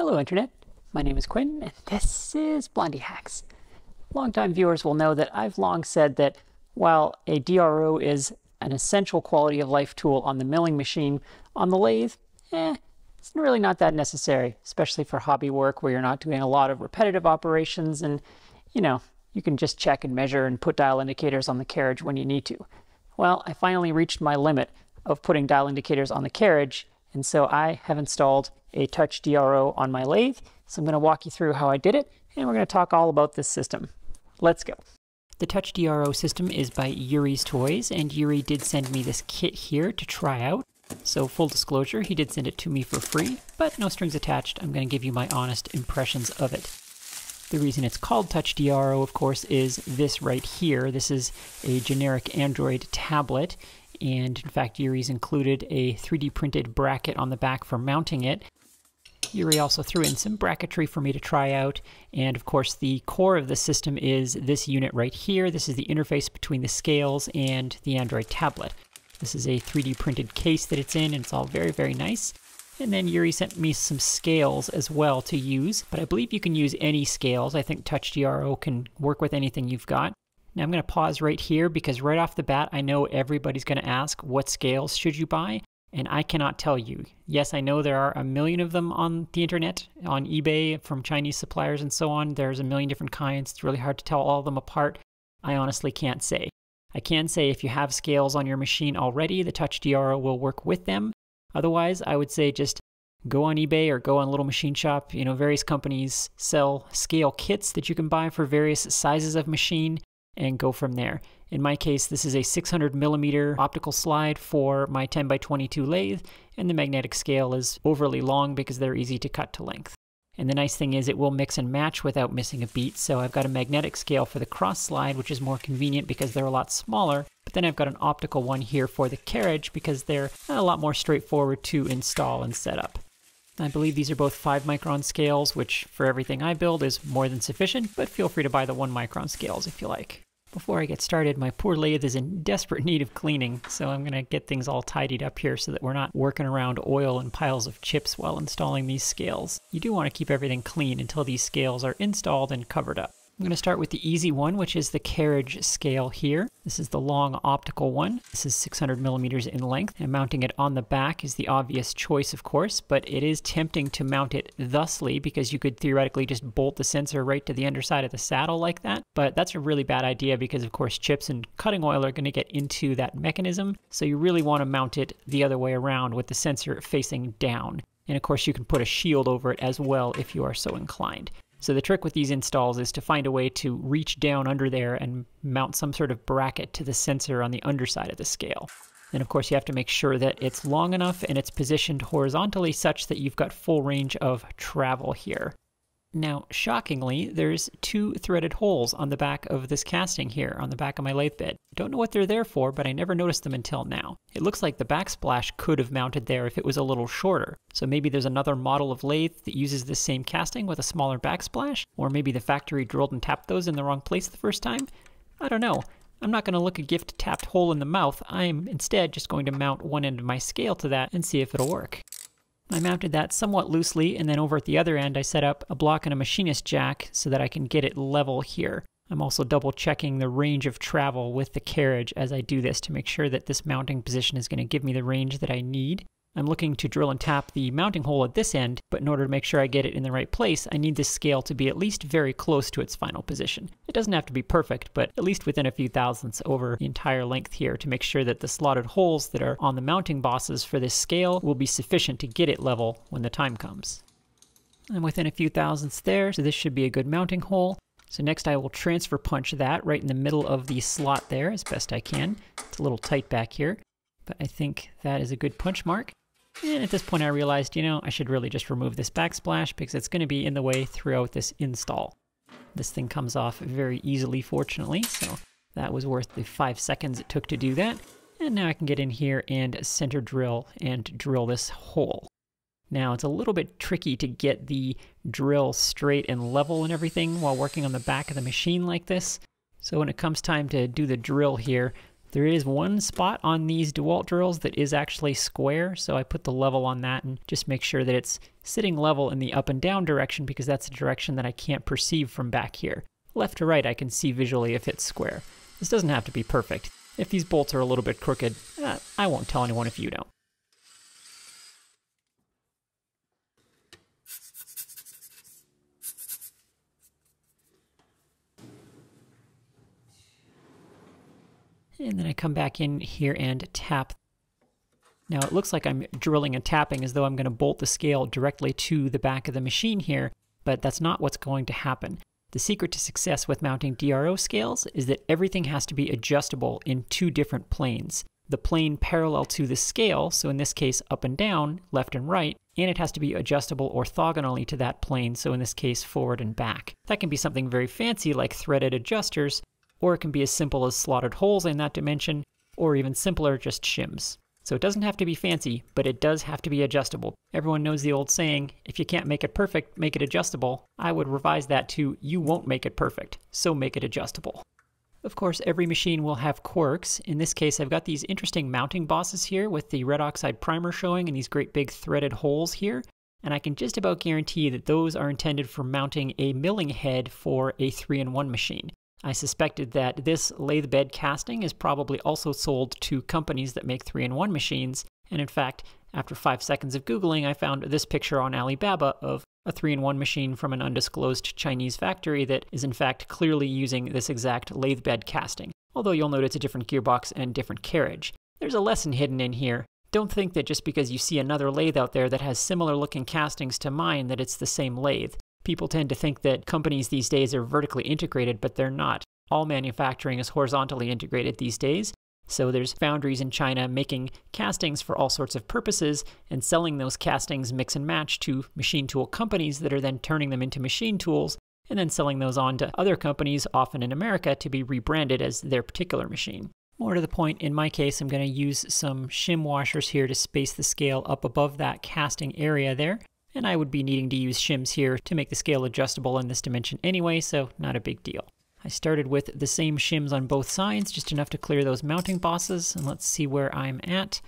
Hello Internet, my name is Quinn and this is Blondihacks. Longtime viewers will know that I've long said that while a DRO is an essential quality of life tool on the milling machine, on the lathe, it's really not that necessary, especially for hobby work where you're not doing a lot of repetitive operations and, you can just check and measure and put dial indicators on the carriage when you need to. Well, I finally reached my limit of putting dial indicators on the carriage, and so I have installed a Touch DRO on my lathe. So I'm going to walk you through how I did it, and we're going to talk all about this system. Let's go. The Touch DRO system is by Yuri's Toys, and Yuri did send me this kit here to try out. So full disclosure, he did send it to me for free, but no strings attached. I'm going to give you my honest impressions of it. The reason it's called Touch DRO, of course, is this right here. This is a generic Android tablet, and in fact, Yuri's included a 3D printed bracket on the back for mounting it. Yuri also threw in some bracketry for me to try out, and of course the core of the system is this unit right here. This is the interface between the scales and the Android tablet. This is a 3D printed case that it's in, and it's all very, very nice. And then Yuri sent me some scales as well to use, but I believe you can use any scales. I think Touch DRO can work with anything you've got. Now I'm going to pause right here because right off the bat I know everybody's going to ask what scales should you buy, and I cannot tell you. Yes, I know there are a million of them on the internet, on eBay, from Chinese suppliers and so on. There's a million different kinds. It's really hard to tell all of them apart. I honestly can't say. I can say if you have scales on your machine already, the Touch DRO will work with them. Otherwise, I would say just go on eBay or go on Little Machine Shop. Various companies sell scale kits that you can buy for various sizes of machine and go from there. In my case, this is a 600mm optical slide for my 10x22 lathe, and the magnetic scale is overly long because they're easy to cut to length. And the nice thing is it will mix and match without missing a beat, so I've got a magnetic scale for the cross slide, which is more convenient because they're a lot smaller, but then I've got an optical one here for the carriage because they're a lot more straightforward to install and set up. I believe these are both 5 micron scales, which for everything I build is more than sufficient, but feel free to buy the 1 micron scales if you like. Before I get started, my poor lathe is in desperate need of cleaning, so I'm going to get things all tidied up here so that we're not working around oil and piles of chips while installing these scales. You do want to keep everything clean until these scales are installed and covered up. I'm going to start with the easy one, which is the carriage scale here. This is the long optical one. This is 600mm in length, and mounting it on the back is the obvious choice, of course, but it is tempting to mount it thusly because you could theoretically just bolt the sensor right to the underside of the saddle like that, but that's a really bad idea because, of course, chips and cutting oil are going to get into that mechanism, so you really want to mount it the other way around with the sensor facing down. And of course, you can put a shield over it as well if you are so inclined. So the trick with these installs is to find a way to reach down under there and mount some sort of bracket to the sensor on the underside of the scale. And of course you have to make sure that it's long enough and it's positioned horizontally such that you've got full range of travel here. Now, shockingly, there's 2 threaded holes on the back of this casting here, on the back of my lathe bed. Don't know what they're there for, but I never noticed them until now. It looks like the backsplash could have mounted there if it was a little shorter. So maybe there's another model of lathe that uses the same casting with a smaller backsplash, or maybe the factory drilled and tapped those in the wrong place the first time. I don't know. I'm not going to look a gift tapped hole in the mouth. I'm instead just going to mount one end of my scale to that and see if it'll work. I mounted that somewhat loosely, and then over at the other end I set up a block and a machinist jack so that I can get it level here. I'm also double checking the range of travel with the carriage as I do this to make sure that this mounting position is going to give me the range that I need. I'm looking to drill and tap the mounting hole at this end, but in order to make sure I get it in the right place, I need this scale to be at least very close to its final position. It doesn't have to be perfect, but at least within a few thousandths over the entire length here to make sure that the slotted holes that are on the mounting bosses for this scale will be sufficient to get it level when the time comes. I'm within a few thousandths there, so this should be a good mounting hole. So next I will transfer punch that right in the middle of the slot there as best I can. It's a little tight back here, but I think that is a good punch mark. And at this point I realized, I should really just remove this backsplash because it's going to be in the way throughout this install. This thing comes off very easily, fortunately, so that was worth the 5 seconds it took to do that. And now I can get in here and center drill and drill this hole. Now it's a little bit tricky to get the drill straight and level and everything while working on the back of the machine like this. So when it comes time to do the drill here, There is one spot on these DeWalt drills that is actually square, so I put the level on that and just make sure that it's sitting level in the up and down direction because that's a direction that I can't perceive from back here. Left to right I can see visually if it's square. This doesn't have to be perfect. If these bolts are a little bit crooked, I won't tell anyone if you don't. And then I come back in here and tap. Now it looks like I'm drilling and tapping as though I'm going to bolt the scale directly to the back of the machine here, but that's not what's going to happen. The secret to success with mounting DRO scales is that everything has to be adjustable in two different planes. The plane parallel to the scale, so in this case up and down, left and right, and it has to be adjustable orthogonally to that plane, so in this case forward and back. That can be something very fancy like threaded adjusters, or it can be as simple as slotted holes in that dimension, or even simpler, just shims. So it doesn't have to be fancy, but it does have to be adjustable. Everyone knows the old saying, if you can't make it perfect, make it adjustable. I would revise that to, you won't make it perfect, so make it adjustable. Of course, every machine will have quirks. In this case, I've got these interesting mounting bosses here with the red oxide primer showing and these great big threaded holes here. And I can just about guarantee that those are intended for mounting a milling head for a 3-in-1 machine. I suspected that this lathe bed casting is probably also sold to companies that make 3-in-1 machines, and in fact, after 5 seconds of Googling, I found this picture on Alibaba of a 3-in-1 machine from an undisclosed Chinese factory that is in fact clearly using this exact lathe bed casting, although you'll note it's a different gearbox and different carriage. There's a lesson hidden in here. Don't think that just because you see another lathe out there that has similar looking castings to mine that it's the same lathe. People tend to think that companies these days are vertically integrated, but they're not. All manufacturing is horizontally integrated these days. So there's foundries in China making castings for all sorts of purposes and selling those castings mix and match to machine tool companies that are then turning them into machine tools and then selling those on to other companies, often in America, to be rebranded as their particular machine. More to the point, in my case, I'm going to use some shim washers here to space the scale up above that casting area there. And I would be needing to use shims here to make the scale adjustable in this dimension anyway, so not a big deal. I started with the same shims on both sides, just enough to clear those mounting bosses, and let's see where I'm at.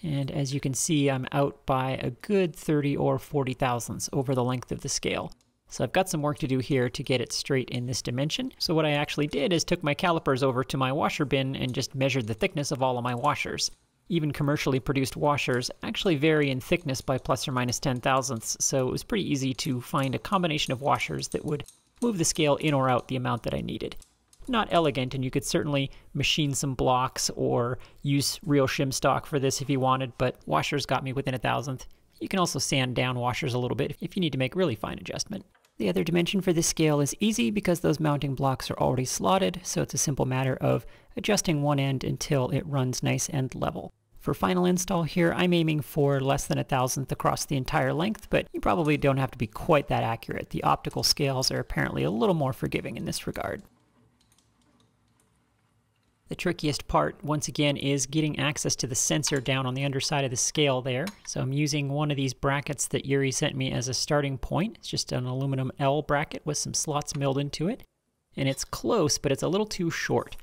And as you can see, I'm out by a good 30 or 40 thousandths over the length of the scale. So I've got some work to do here to get it straight in this dimension. So what I actually did is took my calipers over to my washer bin and just measured the thickness of all of my washers. Even commercially produced washers actually vary in thickness by plus or minus 10 thousandths, so it was pretty easy to find a combination of washers that would move the scale in or out the amount that I needed. Not elegant, and you could certainly machine some blocks or use real shim stock for this if you wanted, but washers got me within a thousandth. You can also sand down washers a little bit if you need to make really fine adjustment. The other dimension for this scale is easy because those mounting blocks are already slotted, so it's a simple matter of adjusting one end until it runs nice and level. For final install here, I'm aiming for less than a thousandth across the entire length, but you probably don't have to be quite that accurate. The optical scales are apparently a little more forgiving in this regard. The trickiest part, once again, is getting access to the sensor down on the underside of the scale there. So I'm using one of these brackets that Yuri sent me as a starting point. It's just an aluminum L bracket with some slots milled into it. And it's close, but it's a little too short.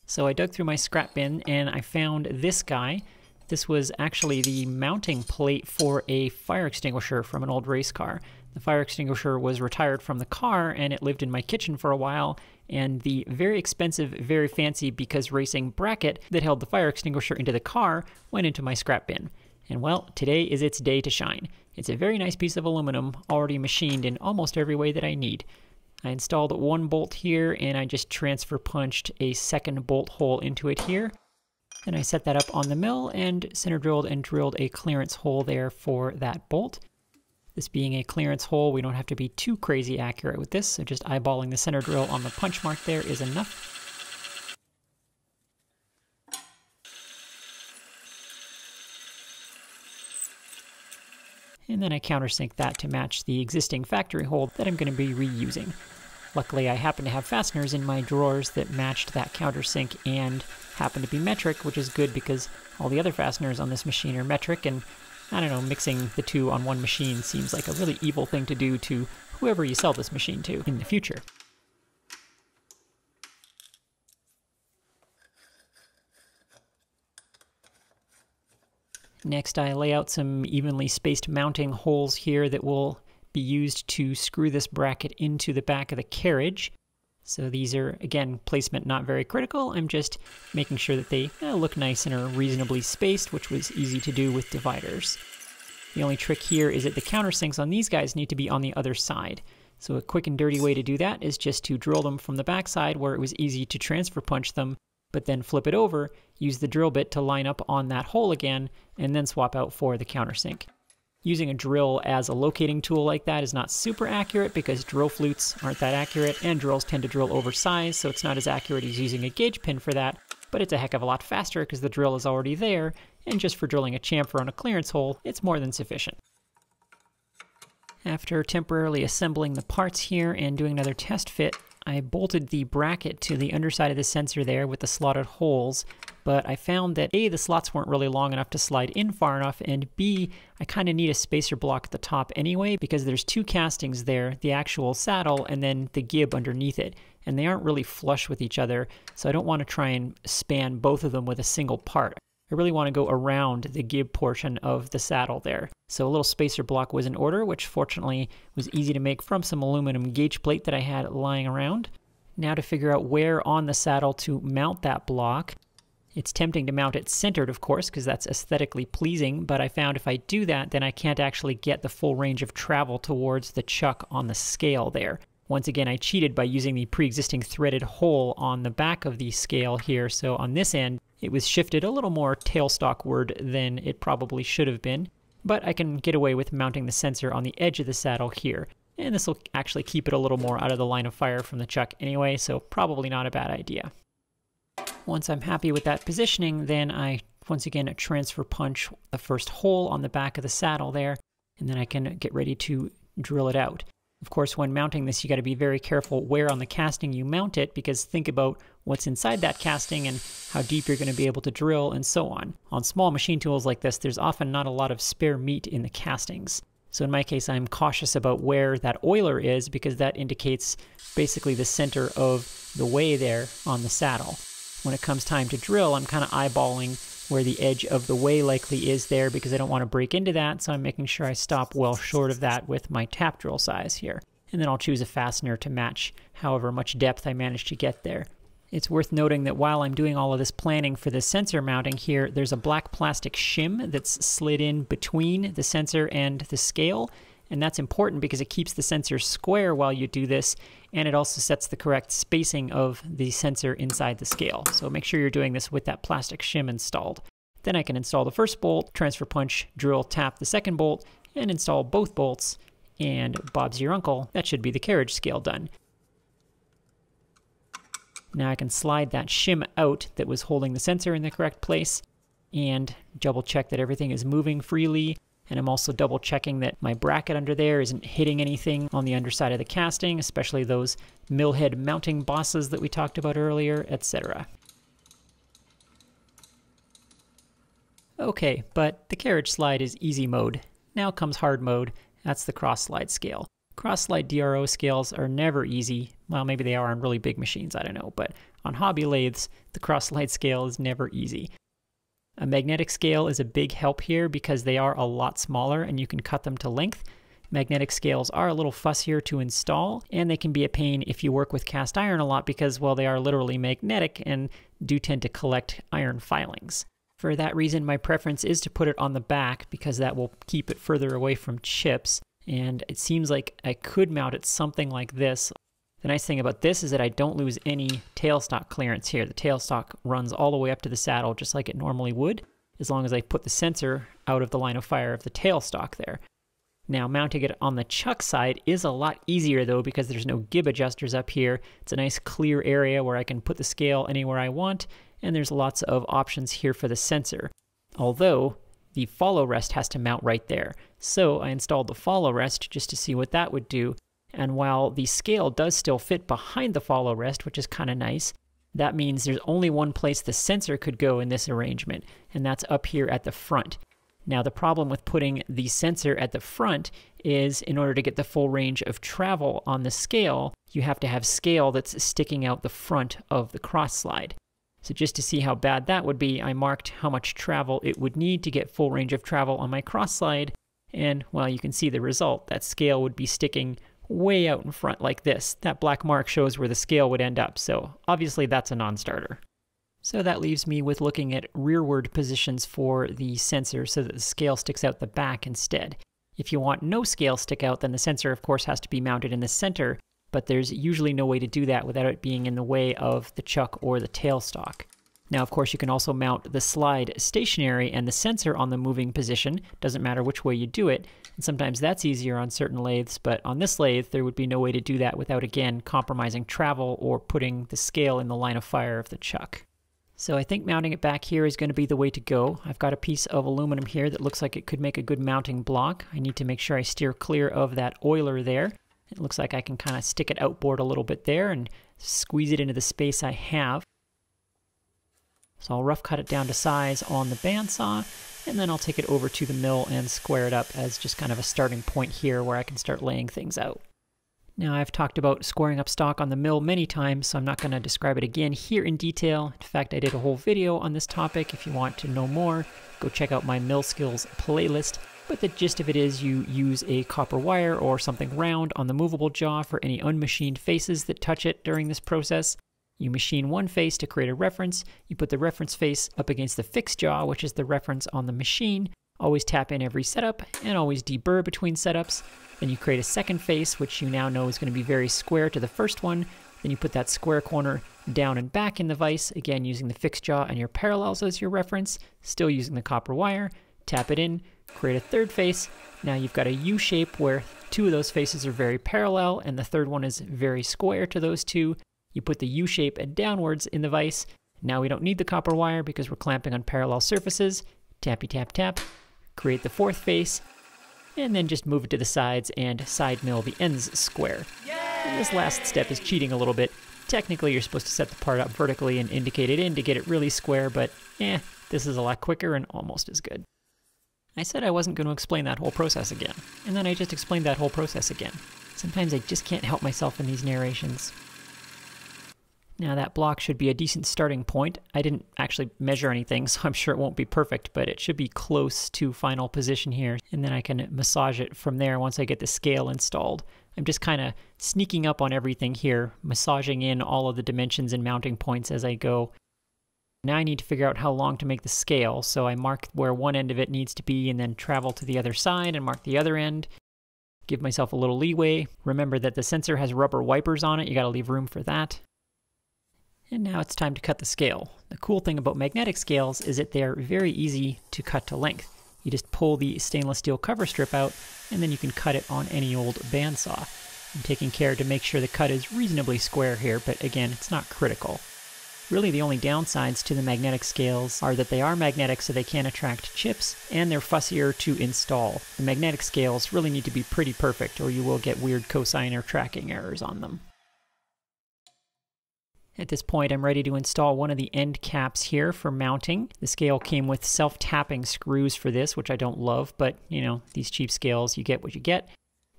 So I dug through my scrap bin and I found this guy. This was actually the mounting plate for a fire extinguisher from an old race car. The fire extinguisher was retired from the car and it lived in my kitchen for a while, and the very expensive, very fancy because racing bracket that held the fire extinguisher into the car went into my scrap bin. And well, today is its day to shine. It's a very nice piece of aluminum, already machined in almost every way that I need. I installed one bolt here and I just transfer punched a second bolt hole into it here. Then I set that up on the mill and center drilled and drilled a clearance hole there for that bolt. This being a clearance hole, we don't have to be too crazy accurate with this, so just eyeballing the center drill on the punch mark there is enough. And then I countersink that to match the existing factory hole that I'm going to be reusing. Luckily, I happen to have fasteners in my drawers that matched that countersink and happen to be metric, which is good because all the other fasteners on this machine are metric, and I don't know, mixing the two on one machine seems like a really evil thing to do to whoever you sell this machine to in the future. Next, I lay out some evenly spaced mounting holes here that will be used to screw this bracket into the back of the carriage. So these are, again, placement not very critical. I'm just making sure that they look nice and are reasonably spaced, which was easy to do with dividers. The only trick here is that the countersinks on these guys need to be on the other side. So a quick and dirty way to do that is just to drill them from the backside where it was easy to transfer punch them, but then flip it over, use the drill bit to line up on that hole again, and then swap out for the countersink. Using a drill as a locating tool like that is not super accurate because drill flutes aren't that accurate, and drills tend to drill oversized, so it's not as accurate as using a gauge pin for that, but it's a heck of a lot faster because the drill is already there, and just for drilling a chamfer on a clearance hole, it's more than sufficient. After temporarily assembling the parts here and doing another test fit, I bolted the bracket to the underside of the sensor there with the slotted holes, but I found that A, the slots weren't really long enough to slide in far enough, and B, I kind of need a spacer block at the top anyway because there's two castings there, the actual saddle and then the gib underneath it, and they aren't really flush with each other, so I don't want to try and span both of them with a single part. I really want to go around the gib portion of the saddle there. So a little spacer block was in order, which fortunately was easy to make from some aluminum gauge plate that I had lying around. Now to figure out where on the saddle to mount that block. It's tempting to mount it centered, of course, because that's aesthetically pleasing, but I found if I do that, then I can't actually get the full range of travel towards the chuck on the scale there. Once again, I cheated by using the pre-existing threaded hole on the back of the scale here, so on this end, it was shifted a little more tailstockward than it probably should have been, but I can get away with mounting the sensor on the edge of the saddle here. And this will actually keep it a little more out of the line of fire from the chuck anyway, so probably not a bad idea. Once I'm happy with that positioning, then I once again transfer punch the first hole on the back of the saddle there, and then I can get ready to drill it out. Of course, when mounting this, you got to be very careful where on the casting you mount it, because think about what's inside that casting and how deep you're going to be able to drill and so on. On small machine tools like this, there's often not a lot of spare meat in the castings. So in my case, I'm cautious about where that oiler is because that indicates basically the center of the way there on the saddle. When it comes time to drill, I'm kind of eyeballing where the edge of the way likely is there because I don't want to break into that, so I'm making sure I stop well short of that with my tap drill size here. And then I'll choose a fastener to match however much depth I manage to get there. It's worth noting that while I'm doing all of this planning for the sensor mounting here, there's a black plastic shim that's slid in between the sensor and the scale, and that's important because it keeps the sensor square while you do this, and it also sets the correct spacing of the sensor inside the scale. So make sure you're doing this with that plastic shim installed. Then I can install the first bolt, transfer punch, drill, tap the second bolt, and install both bolts, and Bob's your uncle, that should be the carriage scale done. Now I can slide that shim out that was holding the sensor in the correct place, and double check that everything is moving freely. And I'm also double checking that my bracket under there isn't hitting anything on the underside of the casting, especially those millhead mounting bosses that we talked about earlier, etc. Okay, but the carriage slide is easy mode. Now comes hard mode. That's the cross slide scale. Cross slide DRO scales are never easy. Well, maybe they are on really big machines, I don't know, but on hobby lathes, the cross slide scale is never easy. A magnetic scale is a big help here because they are a lot smaller and you can cut them to length. Magnetic scales are a little fussier to install, and they can be a pain if you work with cast iron a lot because, well, they are literally magnetic and do tend to collect iron filings. For that reason, my preference is to put it on the back because that will keep it further away from chips, and it seems like I could mount it something like this. The nice thing about this is that I don't lose any tailstock clearance here. The tailstock runs all the way up to the saddle just like it normally would, as long as I put the sensor out of the line of fire of the tailstock there. Now, mounting it on the chuck side is a lot easier though because there's no gib adjusters up here. It's a nice clear area where I can put the scale anywhere I want, and there's lots of options here for the sensor. Although, the follow rest has to mount right there. So I installed the follow rest just to see what that would do. And while the scale does still fit behind the follow rest, which is kind of nice, that means there's only one place the sensor could go in this arrangement, and that's up here at the front. Now the problem with putting the sensor at the front is in order to get the full range of travel on the scale, you have to have scale that's sticking out the front of the cross slide. So just to see how bad that would be, I marked how much travel it would need to get full range of travel on my cross slide, and well, you can see the result. That scale would be sticking way out in front like this. That black mark shows where the scale would end up, so obviously that's a non-starter. So that leaves me with looking at rearward positions for the sensor so that the scale sticks out the back instead. If you want no scale stick out, then the sensor of course has to be mounted in the center, but there's usually no way to do that without it being in the way of the chuck or the tailstock. Now, of course, you can also mount the slide stationary and the sensor on the moving position. Doesn't matter which way you do it, and sometimes that's easier on certain lathes, but on this lathe, there would be no way to do that without, again, compromising travel or putting the scale in the line of fire of the chuck. So I think mounting it back here is going to be the way to go. I've got a piece of aluminum here that looks like it could make a good mounting block. I need to make sure I steer clear of that oiler there. It looks like I can kind of stick it outboard a little bit there and squeeze it into the space I have. So I'll rough cut it down to size on the bandsaw, and then I'll take it over to the mill and square it up as just kind of a starting point here where I can start laying things out. Now, I've talked about squaring up stock on the mill many times, so I'm not going to describe it again here in detail. In fact, I did a whole video on this topic. If you want to know more, go check out my mill skills playlist. But the gist of it is you use a copper wire or something round on the movable jaw for any unmachined faces that touch it during this process. You machine one face to create a reference. You put the reference face up against the fixed jaw, which is the reference on the machine. Always tap in every setup and always deburr between setups. Then you create a second face, which you now know is going to be very square to the first one. Then you put that square corner down and back in the vise, again using the fixed jaw and your parallels as your reference, still using the copper wire. Tap it in, create a third face. Now you've got a U shape where two of those faces are very parallel and the third one is very square to those two. You put the U shape and downwards in the vise. Now we don't need the copper wire because we're clamping on parallel surfaces. Tappy tap tap. Create the fourth face, and then just move it to the sides and side mill the ends square. And this last step is cheating a little bit. Technically, you're supposed to set the part up vertically and indicate it in to get it really square, but this is a lot quicker and almost as good. I said I wasn't going to explain that whole process again, and then I just explained that whole process again. Sometimes I just can't help myself in these narrations. Now that block should be a decent starting point. I didn't actually measure anything, so I'm sure it won't be perfect, but it should be close to final position here, and then I can massage it from there once I get the scale installed. I'm just kind of sneaking up on everything here, massaging in all of the dimensions and mounting points as I go. Now I need to figure out how long to make the scale, so I mark where one end of it needs to be and then travel to the other side and mark the other end. Give myself a little leeway. Remember that the sensor has rubber wipers on it, you gotta leave room for that. And now it's time to cut the scale. The cool thing about magnetic scales is that they're very easy to cut to length. You just pull the stainless steel cover strip out, and then you can cut it on any old bandsaw. I'm taking care to make sure the cut is reasonably square here, but again, it's not critical. Really, the only downsides to the magnetic scales are that they are magnetic so they can attract chips, and they're fussier to install. The magnetic scales really need to be pretty perfect, or you will get weird cosine or tracking errors on them. At this point, I'm ready to install one of the end caps here for mounting. The scale came with self-tapping screws for this, which I don't love, but, you know, these cheap scales, you get what you get.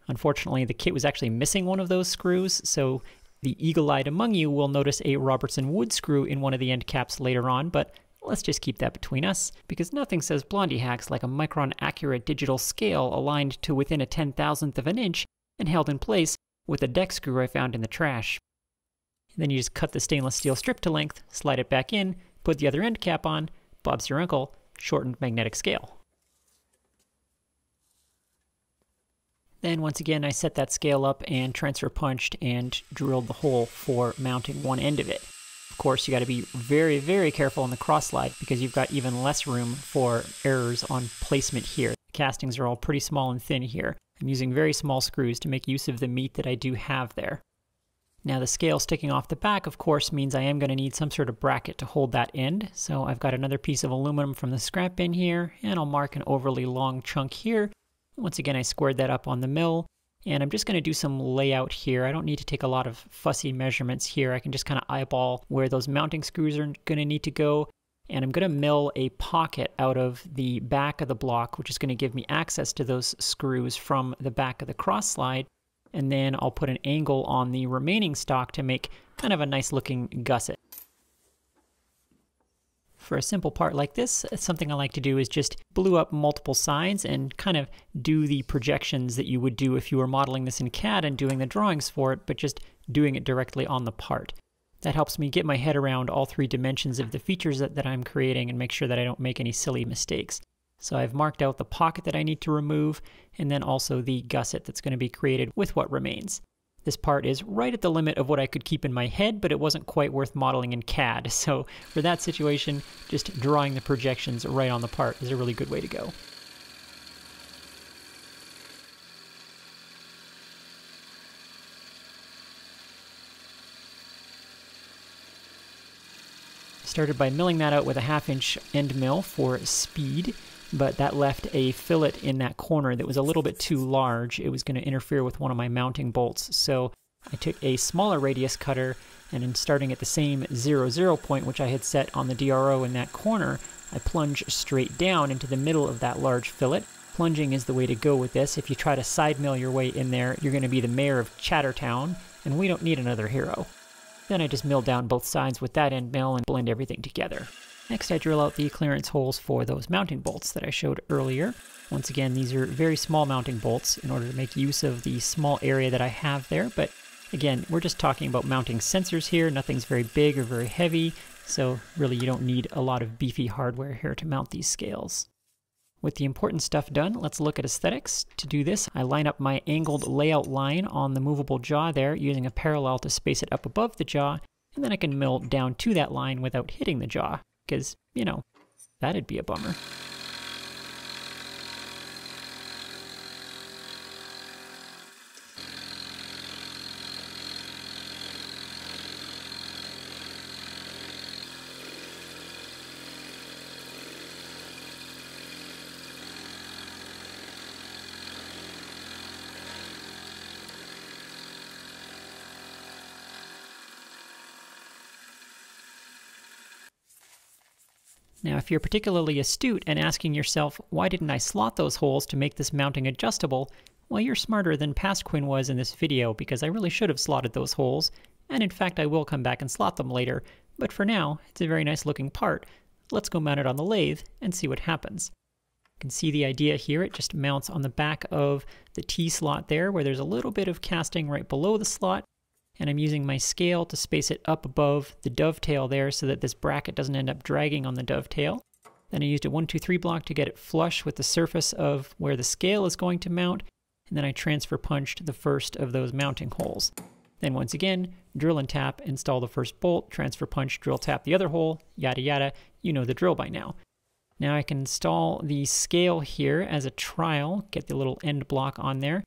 Unfortunately, the kit was actually missing one of those screws, so the eagle-eyed among you will notice a Robertson wood screw in one of the end caps later on, but let's just keep that between us, because nothing says Blondihacks like a micron-accurate digital scale aligned to within a 10,000th of an inch and held in place with a deck screw I found in the trash. And then you just cut the stainless steel strip to length, slide it back in, put the other end cap on, Bob's your uncle, shortened magnetic scale. Then once again I set that scale up and transfer punched and drilled the hole for mounting one end of it. Of course, you got to be very, very careful on the cross slide because you've got even less room for errors on placement here. The castings are all pretty small and thin here. I'm using very small screws to make use of the meat that I do have there. Now the scale sticking off the back, of course, means I am going to need some sort of bracket to hold that end. So I've got another piece of aluminum from the scrap bin here, and I'll mark an overly long chunk here. Once again, I squared that up on the mill, and I'm just going to do some layout here. I don't need to take a lot of fussy measurements here. I can just kind of eyeball where those mounting screws are going to need to go, and I'm going to mill a pocket out of the back of the block, which is going to give me access to those screws from the back of the cross slide. And then I'll put an angle on the remaining stock to make kind of a nice looking gusset. For a simple part like this, something I like to do is just glue up multiple sides and kind of do the projections that you would do if you were modeling this in CAD and doing the drawings for it, but just doing it directly on the part. That helps me get my head around all three dimensions of the features that I'm creating and make sure that I don't make any silly mistakes. So I've marked out the pocket that I need to remove, and then also the gusset that's going to be created with what remains. This part is right at the limit of what I could keep in my head, but it wasn't quite worth modeling in CAD. So for that situation, just drawing the projections right on the part is a really good way to go. Started by milling that out with a 1/2 inch end mill for speed, but that left a fillet in that corner that was a little bit too large. It was going to interfere with one of my mounting bolts. So I took a smaller radius cutter, and in starting at the same 0, point which I had set on the DRO in that corner, I plunge straight down into the middle of that large fillet. Plunging is the way to go with this. If you try to side mill your way in there, you're going to be the mayor of Chattertown, and we don't need another hero. Then I just mill down both sides with that end mill and blend everything together. Next, I drill out the clearance holes for those mounting bolts that I showed earlier. Once again, these are very small mounting bolts in order to make use of the small area that I have there, but again, we're just talking about mounting sensors here. Nothing's very big or very heavy, so really you don't need a lot of beefy hardware here to mount these scales. With the important stuff done, let's look at aesthetics. To do this, I line up my angled layout line on the movable jaw there, using a parallel to space it up above the jaw, and then I can mill down to that line without hitting the jaw, because, you know, that'd be a bummer. Now, if you're particularly astute and asking yourself, why didn't I slot those holes to make this mounting adjustable? Well, you're smarter than Past Quinn was in this video, because I really should have slotted those holes, and in fact I will come back and slot them later, but for now, it's a very nice looking part. Let's go mount it on the lathe and see what happens. You can see the idea here. It just mounts on the back of the T-slot there, where there's a little bit of casting right below the slot, and I'm using my scale to space it up above the dovetail there so that this bracket doesn't end up dragging on the dovetail. Then I used a 1, 2, 3 block to get it flush with the surface of where the scale is going to mount, and then I transfer punched the first of those mounting holes. Then once again, drill and tap, install the first bolt, transfer punch, drill tap the other hole, yada yada, you know the drill by now. Now I can install the scale here as a trial, get the little end block on there.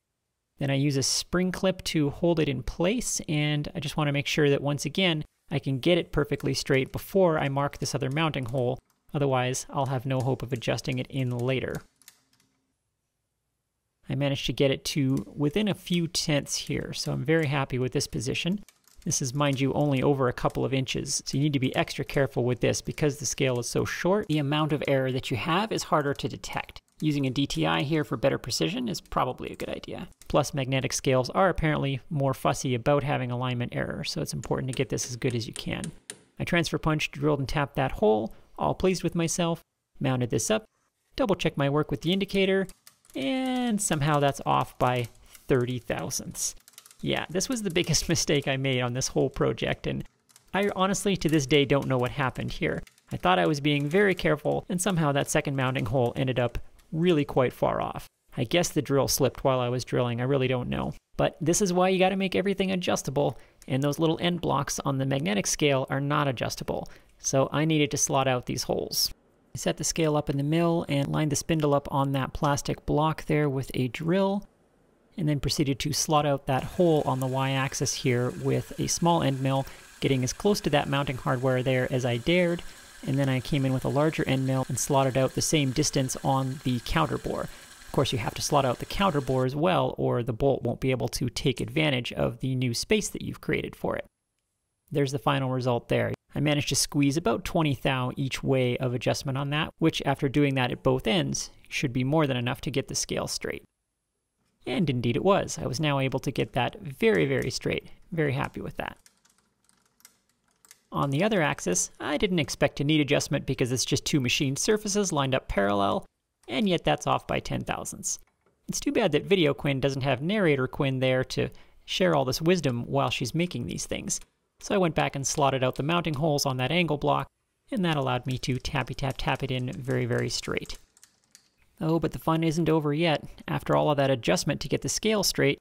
Then I use a spring clip to hold it in place, and I just want to make sure that once again I can get it perfectly straight before I mark this other mounting hole, otherwise I'll have no hope of adjusting it in later. I managed to get it to within a few tenths here, so I'm very happy with this position. This is, mind you, only over a couple of inches, so you need to be extra careful with this because the scale is so short. The amount of error that you have is harder to detect. Using a DTI here for better precision is probably a good idea. Plus, magnetic scales are apparently more fussy about having alignment error, so it's important to get this as good as you can. I transfer punched, drilled and tapped that hole, all pleased with myself, mounted this up, double checked my work with the indicator, and somehow that's off by 30 thousandths. Yeah, this was the biggest mistake I made on this whole project, and I honestly to this day don't know what happened here. I thought I was being very careful, and somehow that second mounting hole ended up really quite far off. I guess the drill slipped while I was drilling, I really don't know. But this is why you gotta make everything adjustable, and those little end blocks on the magnetic scale are not adjustable, so I needed to slot out these holes. I set the scale up in the mill and lined the spindle up on that plastic block there with a drill, and then proceeded to slot out that hole on the y-axis here with a small end mill, getting as close to that mounting hardware there as I dared, and then I came in with a larger end mill and slotted out the same distance on the counter bore. Of course, you have to slot out the counter bore as well, or the bolt won't be able to take advantage of the new space that you've created for it. There's the final result there. I managed to squeeze about 20 thou each way of adjustment on that, which after doing that at both ends, should be more than enough to get the scale straight. And indeed it was. I was now able to get that very, very straight. Very happy with that. On the other axis, I didn't expect a neat adjustment because it's just two machined surfaces lined up parallel, and yet that's off by 10 thousandths. It's too bad that Video Quinn doesn't have Narrator Quinn there to share all this wisdom while she's making these things. So I went back and slotted out the mounting holes on that angle block, and that allowed me to tap it in very, very straight. Oh, but the fun isn't over yet. After all of that adjustment to get the scale straight,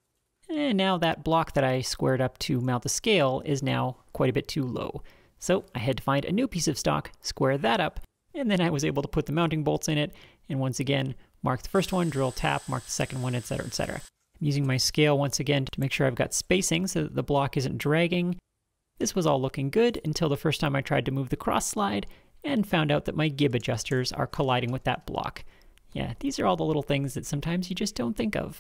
and now that block that I squared up to mount the scale is now quite a bit too low. So I had to find a new piece of stock, square that up, and then I was able to put the mounting bolts in it, and once again, mark the first one, drill tap, mark the second one, etc., etc. I'm using my scale once again to make sure I've got spacing so that the block isn't dragging. This was all looking good until the first time I tried to move the cross slide and found out that my gib adjusters are colliding with that block. Yeah, these are all the little things that sometimes you just don't think of.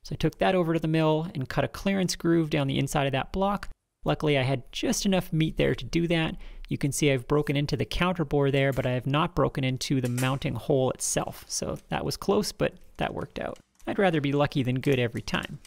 So I took that over to the mill and cut a clearance groove down the inside of that block. Luckily, I had just enough meat there to do that. You can see I've broken into the counter bore there, but I have not broken into the mounting hole itself. So that was close, but that worked out. I'd rather be lucky than good every time.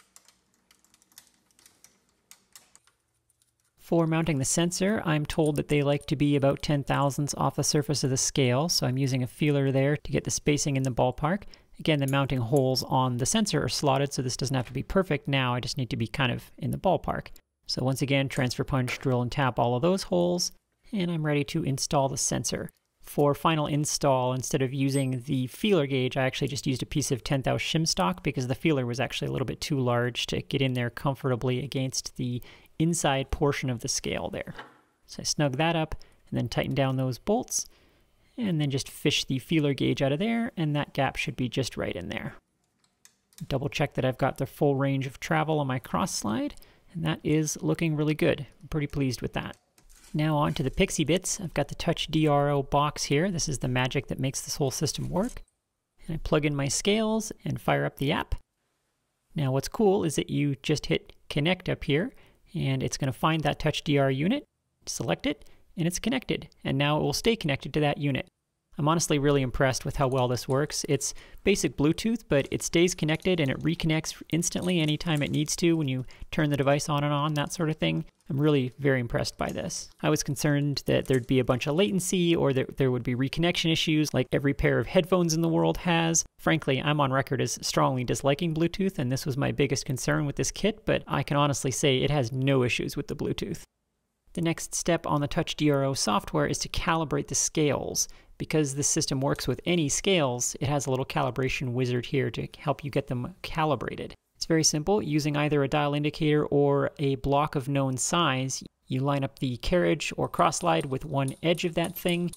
For mounting the sensor, I'm told that they like to be about 10 thousandths off the surface of the scale, so I'm using a feeler there to get the spacing in the ballpark. Again, the mounting holes on the sensor are slotted, so this doesn't have to be perfect now, I just need to be kind of in the ballpark. So once again, transfer punch, drill and tap all of those holes, and I'm ready to install the sensor. For final install, instead of using the feeler gauge, I actually just used a piece of 10 thou shim stock because the feeler was actually a little bit too large to get in there comfortably against the inside portion of the scale there. So I snug that up and then tighten down those bolts and then just fish the feeler gauge out of there, and that gap should be just right in there. Double check that I've got the full range of travel on my cross slide, and that is looking really good. I'm pretty pleased with that. Now on to the pixie bits. I've got the Touch DRO box here. This is the magic that makes this whole system work. And I plug in my scales and fire up the app. Now what's cool is that you just hit connect up here, and it's going to find that Touch DR unit, select it, and it's connected. And now it will stay connected to that unit. I'm honestly really impressed with how well this works. It's basic Bluetooth, but it stays connected and it reconnects instantly anytime it needs to when you turn the device on and on, that sort of thing. I'm really very impressed by this. I was concerned that there'd be a bunch of latency or that there would be reconnection issues like every pair of headphones in the world has. Frankly, I'm on record as strongly disliking Bluetooth, and this was my biggest concern with this kit, but I can honestly say it has no issues with the Bluetooth. The next step on the Touch DRO software is to calibrate the scales. Because this system works with any scales, it has a little calibration wizard here to help you get them calibrated. It's very simple. Using either a dial indicator or a block of known size, you line up the carriage or cross slide with one edge of that thing.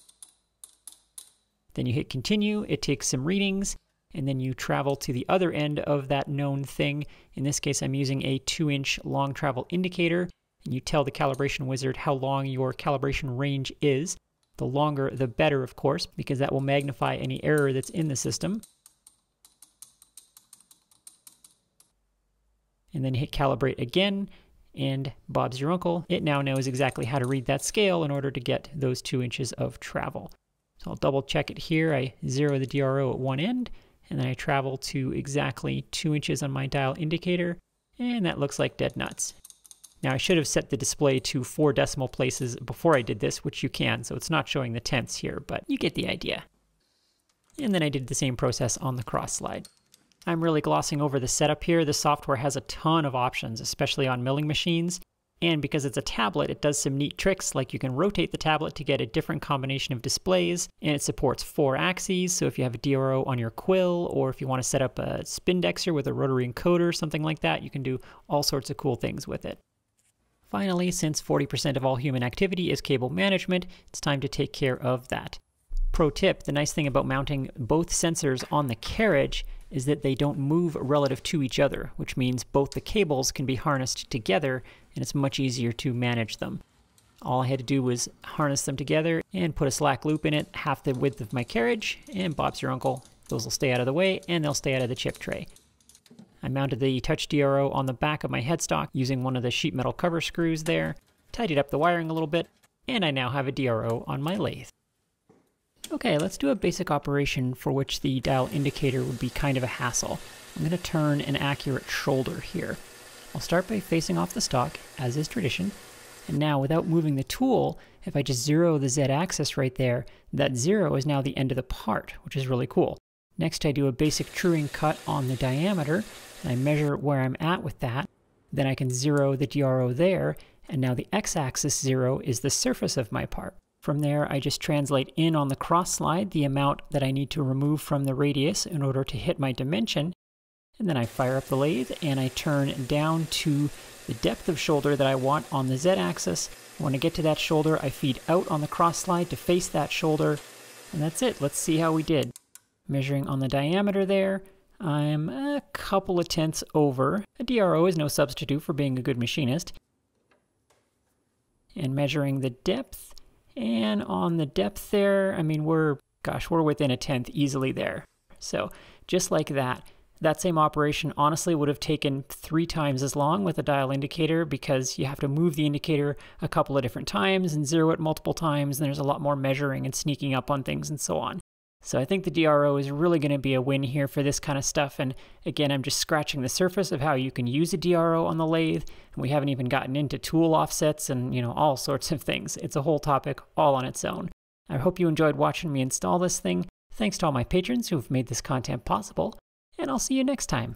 Then you hit continue, it takes some readings, and then you travel to the other end of that known thing. In this case, I'm using a 2-inch long travel indicator, and you tell the calibration wizard how long your calibration range is. The longer, the better, of course, because that will magnify any error that's in the system. And then hit calibrate again, and Bob's your uncle. It now knows exactly how to read that scale in order to get those 2 inches of travel. So I'll double check it here. I zero the DRO at one end, and then I travel to exactly 2 inches on my dial indicator, and that looks like dead nuts. Now I should have set the display to 4 decimal places before I did this, which you can, so it's not showing the tenths here, but you get the idea. And then I did the same process on the cross slide. I'm really glossing over the setup here. The software has a ton of options, especially on milling machines. And because it's a tablet, it does some neat tricks, like you can rotate the tablet to get a different combination of displays, and it supports 4 axes, so if you have a DRO on your quill, or if you want to set up a spindexer with a rotary encoder, something like that, you can do all sorts of cool things with it. Finally, since 40% of all human activity is cable management, it's time to take care of that. Pro tip, the nice thing about mounting both sensors on the carriage is that they don't move relative to each other, which means both the cables can be harnessed together and it's much easier to manage them. All I had to do was harness them together and put a slack loop in it, half the width of my carriage, and Bob's your uncle. Those will stay out of the way and they'll stay out of the chip tray. I mounted the Touch DRO on the back of my headstock using one of the sheet metal cover screws there, tidied up the wiring a little bit, and I now have a DRO on my lathe. Okay, let's do a basic operation for which the dial indicator would be kind of a hassle. I'm going to turn an accurate shoulder here. I'll start by facing off the stock, as is tradition, and now without moving the tool, if I just zero the z-axis right there, that 0 is now the end of the part, which is really cool. Next, I do a basic truing cut on the diameter, and I measure where I'm at with that. Then I can zero the DRO there, and now the x-axis 0 is the surface of my part. From there, I just translate in on the cross slide the amount that I need to remove from the radius in order to hit my dimension. And then I fire up the lathe and I turn down to the depth of shoulder that I want on the z-axis. When I get to that shoulder, I feed out on the cross slide to face that shoulder. And that's it. Let's see how we did. Measuring on the diameter there, I'm a couple of tenths over. A DRO is no substitute for being a good machinist. And measuring the depth, and on the depth there, I mean, we're within a tenth easily there. So just like that. That same operation honestly would have taken 3 times as long with a dial indicator, because you have to move the indicator a couple of different times and zero it multiple times, and there's a lot more measuring and sneaking up on things and so on. So I think the DRO is really going to be a win here for this kind of stuff, and again, I'm just scratching the surface of how you can use a DRO on the lathe, and we haven't even gotten into tool offsets and, you know, all sorts of things. It's a whole topic all on its own. I hope you enjoyed watching me install this thing. Thanks to all my patrons who have made this content possible. And I'll see you next time.